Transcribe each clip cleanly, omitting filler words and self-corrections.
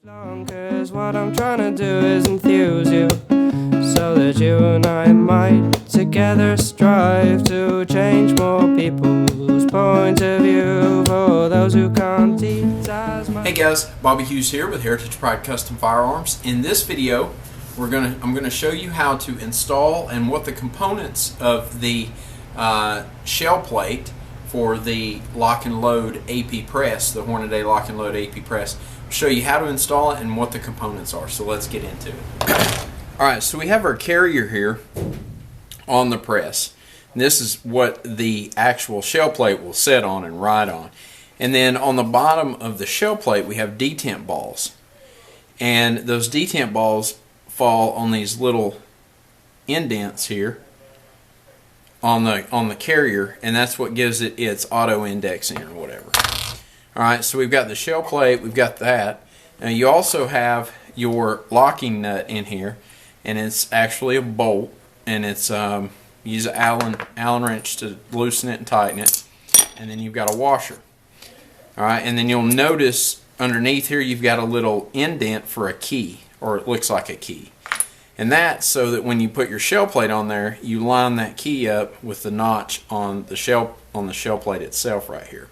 'Cause what I'm trying to do is enthuse you, so that you and I might together strive to change more people's point of view, for those who can't eat as much. Hey guys, Bobby Hughes here with Heritage Pride Custom Firearms. In this video, I'm gonna show you how to install and what the components of the shell plate for the lock and load AP press, the Hornady lock and load AP press. I'll show you how to install it and what the components are. So let's get into it. Alright, so we have our carrier here on the press. And this is what the actual shell plate will sit on and ride on. And then on the bottom of the shell plate we have detent balls. And those detent balls fall on these little indents here on the carrier, and that's what gives it its auto indexing or whatever. Alright, so we've got the shell plate, we've got that. Now you also have your locking nut in here, and it's actually a bolt, and it's you use an Allen wrench to loosen it and tighten it, and then you've got a washer. Alright, and then you'll notice underneath here you've got a little indent for a key, or it looks like a key. And that's so that when you put your shell plate on there, you line that key up with the notch on the shell plate itself right here.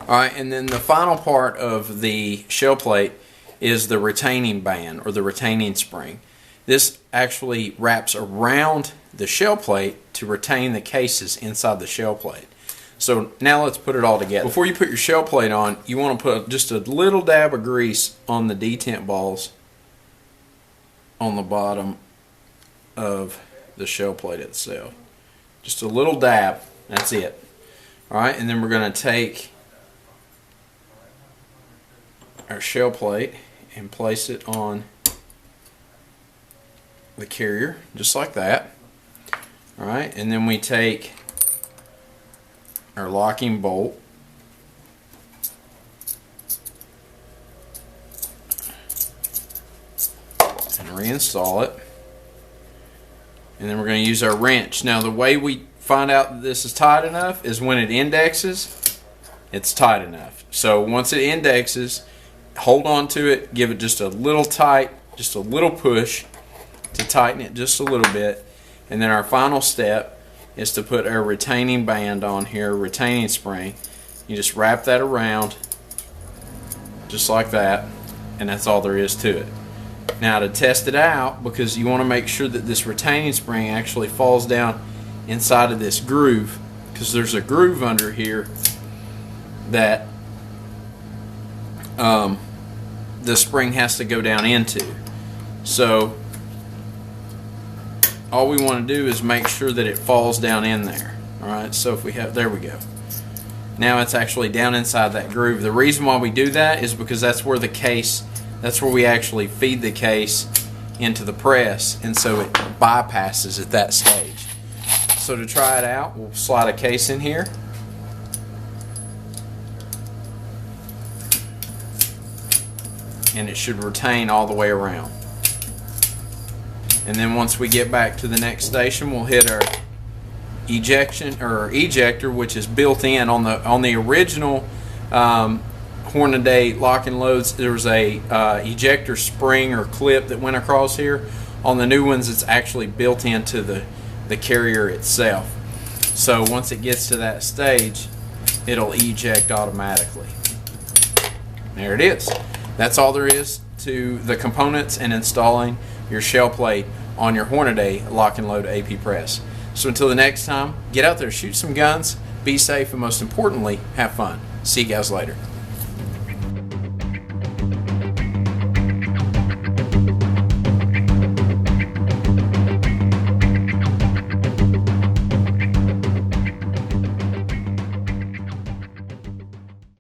Alright, and then the final part of the shell plate is the retaining band or the retaining spring. This actually wraps around the shell plate to retain the cases inside the shell plate. So now let's put it all together. Before you put your shell plate on, you want to put just a little dab of grease on the detent balls on the bottom of the shell plate itself. Just a little dab, that's it. Alright, and then we're going to take our shell plate and place it on the carrier, just like that. Alright, and then we take our locking bolt and reinstall it, and then we're going to use our wrench. Now the way we find out that this is tight enough is when it indexes, it's tight enough. So once it indexes, hold on to it, give it just a little tight, just a little push to tighten it just a little bit, and then our final step is to put our retaining band on here, retaining spring. You just wrap that around just like that, and that's all there is to it. Now to test it out, because you want to make sure that this retaining spring actually falls down inside of this groove, because there's a groove under here that the spring has to go down into. So all we want to do is make sure that it falls down in there. Alright, so if we have, there we go. Now it's actually down inside that groove. The reason why we do that is because that's where the case, that's where we actually feed the case into the press, and so it bypasses at that stage. So to try it out, we'll slide a case in here. And it should retain all the way around. And then once we get back to the next station, we'll hit our ejection or ejector, which is built in on the original Hornady lock and loads. There was a ejector spring or clip that went across here. On the new ones, it's actually built into the carrier itself. So once it gets to that stage, it'll eject automatically. There it is. That's all there is to the components and installing your shell plate on your Hornady lock and load AP press. So until the next time, get out there, shoot some guns, be safe, and most importantly, have fun. See you guys later.